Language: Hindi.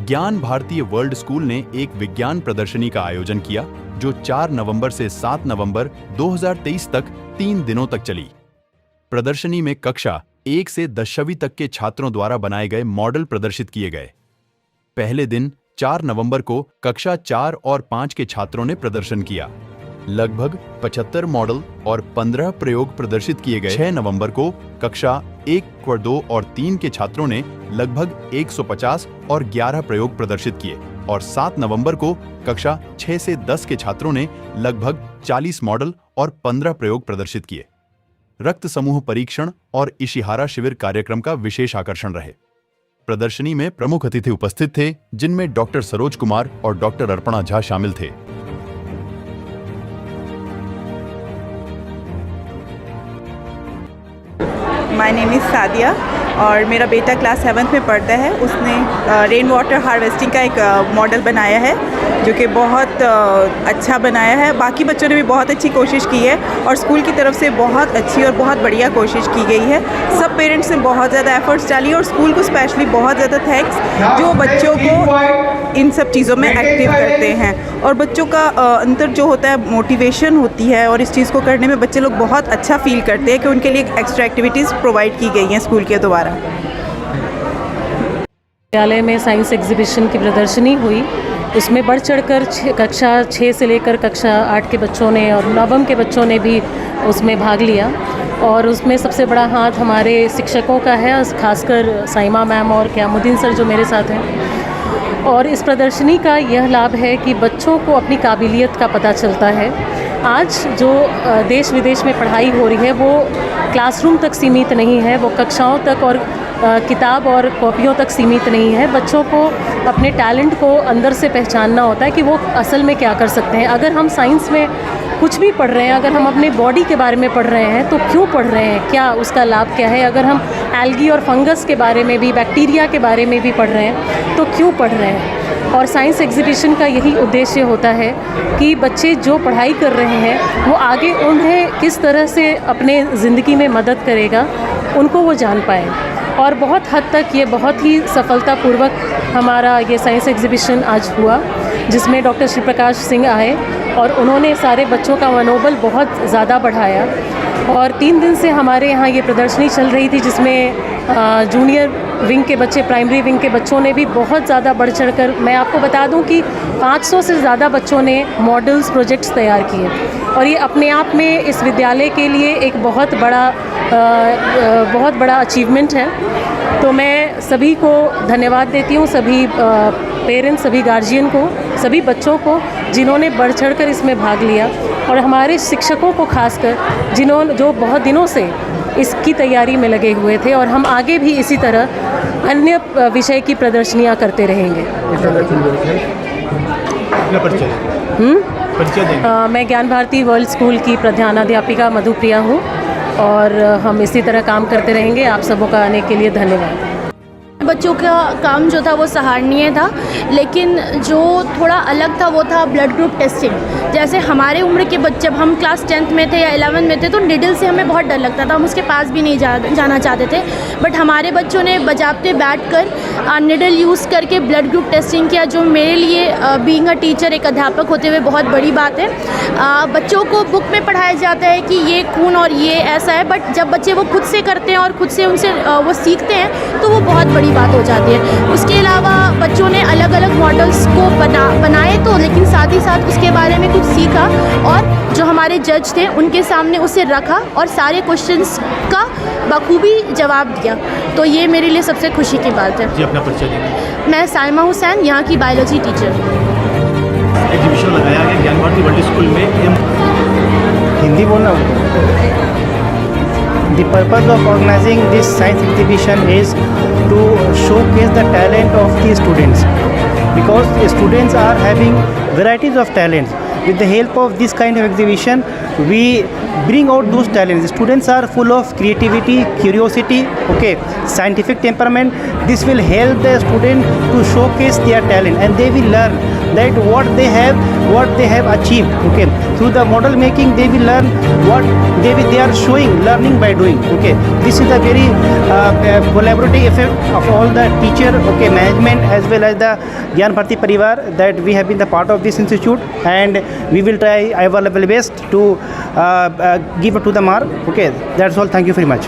ज्ञान भारतीय वर्ल्ड स्कूल ने एक विज्ञान प्रदर्शनी का आयोजन किया जो 4 नवंबर से 7 नवंबर 2023 तक 3 दिनों तक चली। प्रदर्शनी में कक्षा 1 से 10वीं तक के छात्रों द्वारा बनाए गए मॉडल प्रदर्शित किए गए। पहले दिन 4 नवंबर को कक्षा 4 और 5 के छात्रों ने प्रदर्शन किया। लगभग 75 मॉडल और 15 प्रयोग प्रदर्शित किए गए। 6 नवंबर को कक्षा 1, 2 और 3 के छात्रों ने लगभग 150 और 11 प्रयोग प्रदर्शित किए और 7 नवंबर को कक्षा 6 से 10 के छात्रों ने लगभग 40 मॉडल और 15 प्रयोग प्रदर्शित किए। रक्त समूह परीक्षण और इशिहारा शिविर कार्यक्रम का विशेष आकर्षण रहे। प्रदर्शनी में प्रमुख अतिथि उपस्थित थे, जिनमें डॉक्टर सरोज कुमार और डॉक्टर अर्पणा झा शामिल थे। माय नेम इज़ सादिया और मेरा बेटा क्लास 7th में पढ़ता है। उसने रेन वाटर हार्वेस्टिंग का एक मॉडल बनाया है जो कि बहुत अच्छा बनाया है। बाकी बच्चों ने भी बहुत अच्छी कोशिश की है और स्कूल की तरफ से बहुत अच्छी और बहुत बढ़िया कोशिश की गई है। सब पेरेंट्स ने बहुत ज़्यादा एफर्ट्स डाली और स्कूल को स्पेशली बहुत ज़्यादा थैंक्स, जो बच्चों को इन सब चीज़ों में एक्टिव करते हैं और बच्चों का अंदर जो होता है मोटिवेशन होती है और इस चीज़ को करने में बच्चे लोग बहुत अच्छा फील करते हैं कि उनके लिए एक्स्ट्रा एक्टिविटीज़ प्रोवाइड की गई हैं स्कूल के द्वारा। विद्यालय में साइंस एग्जीबिशन की प्रदर्शनी हुई। उसमें बढ़ चढ़कर कक्षा 6 से लेकर कक्षा 8 के बच्चों ने और नवम के बच्चों ने भी उसमें भाग लिया और उसमें सबसे बड़ा हाथ हमारे शिक्षकों का है, खासकर साइमा मैम और क़यामुद्दीन सर जो मेरे साथ हैं। और इस प्रदर्शनी का यह लाभ है कि बच्चों को अपनी काबिलियत का पता चलता है। आज जो देश विदेश में पढ़ाई हो रही है वो क्लासरूम तक सीमित नहीं है, वो कक्षाओं तक और किताब और कॉपियों तक सीमित नहीं है। बच्चों को अपने टैलेंट को अंदर से पहचानना होता है कि वो असल में क्या कर सकते हैं। अगर हम साइंस में कुछ भी पढ़ रहे हैं, अगर हम अपने बॉडी के बारे में पढ़ रहे हैं तो क्यों पढ़ रहे हैं, क्या उसका लाभ क्या है। अगर हम एल्गी और फंगस के बारे में भी, बैक्टीरिया के बारे में भी पढ़ रहे हैं तो क्यों पढ़ रहे हैं। और साइंस एग्जीबिशन का यही उद्देश्य होता है कि बच्चे जो पढ़ाई कर रहे हैं वो आगे उन्हें किस तरह से अपने ज़िंदगी में मदद करेगा, उनको वो जान पाएँ। और बहुत हद तक ये बहुत ही सफलतापूर्वक हमारा ये साइंस एग्जीबिशन आज हुआ, जिसमें डॉक्टर श्री प्रकाश सिंह आए और उन्होंने सारे बच्चों का मनोबल बहुत ज़्यादा बढ़ाया। और 3 दिन से हमारे यहाँ ये प्रदर्शनी चल रही थी, जिसमें जूनियर विंग के बच्चे, प्राइमरी विंग के बच्चों ने भी बहुत ज़्यादा बढ़ चढ़कर, मैं आपको बता दूं कि 500 से ज़्यादा बच्चों ने मॉडल्स, प्रोजेक्ट्स तैयार किए और ये अपने आप में इस विद्यालय के लिए एक बहुत बड़ा अचीवमेंट है। तो मैं सभी को धन्यवाद देती हूँ, सभी पेरेंट्स, सभी गार्जियन को, सभी बच्चों को जिन्होंने बढ़ चढ़कर इसमें भाग लिया और हमारे शिक्षकों को खासकर जो बहुत दिनों से इसकी तैयारी में लगे हुए थे। और हम आगे भी इसी तरह अन्य विषय की प्रदर्शनियाँ करते रहेंगे। मैं ज्ञान भारती वर्ल्ड स्कूल की प्रधानाध्यापिका मधुप्रिया हूँ और हम इसी तरह काम करते रहेंगे। आप सबों का आने के लिए धन्यवाद। बच्चों का काम जो था वो सराहनीय था, लेकिन जो थोड़ा अलग था वो था ब्लड ग्रुप टेस्टिंग। जैसे हमारे उम्र के बच्चे, जब हम क्लास 10th में थे या 11th में थे तो निडल से हमें बहुत डर लगता था, हम उसके पास भी नहीं जाना चाहते थे। बट हमारे बच्चों ने बजाबते बैठकर निडल यूज़ करके ब्लड ग्रुप टेस्टिंग किया, जो मेरे लिए बीइंग अ टीचर, एक अध्यापक होते हुए बहुत बड़ी बात है। बच्चों को बुक में पढ़ाया जाता है कि ये खून और ये ऐसा है, बट जब बच्चे वो खुद से करते हैं और खुद से उनसे वो सीखते हैं तो वो बहुत बड़ी बात हो जाती है। उसके अलावा बच्चों ने अलग अलग मॉडल्स को बनाए तो, लेकिन साथ ही साथ उसके बारे में कुछ सीखा और जो हमारे जज थे उनके सामने उसे रखा और सारे क्वेश्चंस का बखूबी जवाब दिया। तो ये मेरे लिए सबसे खुशी की बात है। जी, अपना परिचय देंगे। मैं साइमा हुसैन, यहाँ की बायोलॉजी टीचर। एग्जीबिशन लगाया गया ज्ञान भारती वर्ल्ड स्कूल में। हिंदी बोलना। The purpose of organizing this science exhibition is to showcase the talent of the students, because the students are having varieties of talents. With the help of this kind of exhibition, we bring out those talents. The students are full of creativity, curiosity, scientific temperament. This will help the student to showcase their talent, and they will learn that what they have achieved. Okay, through the model making they will learn what they are showing, learning by doing. Okay, this is a very collaborative effect of all the teacher, okay, management as well as the Gyan Bharti Parivar, that we have been the part of this institute, and we will try our level best to give it to the mark. Okay, that's all. Thank you very much.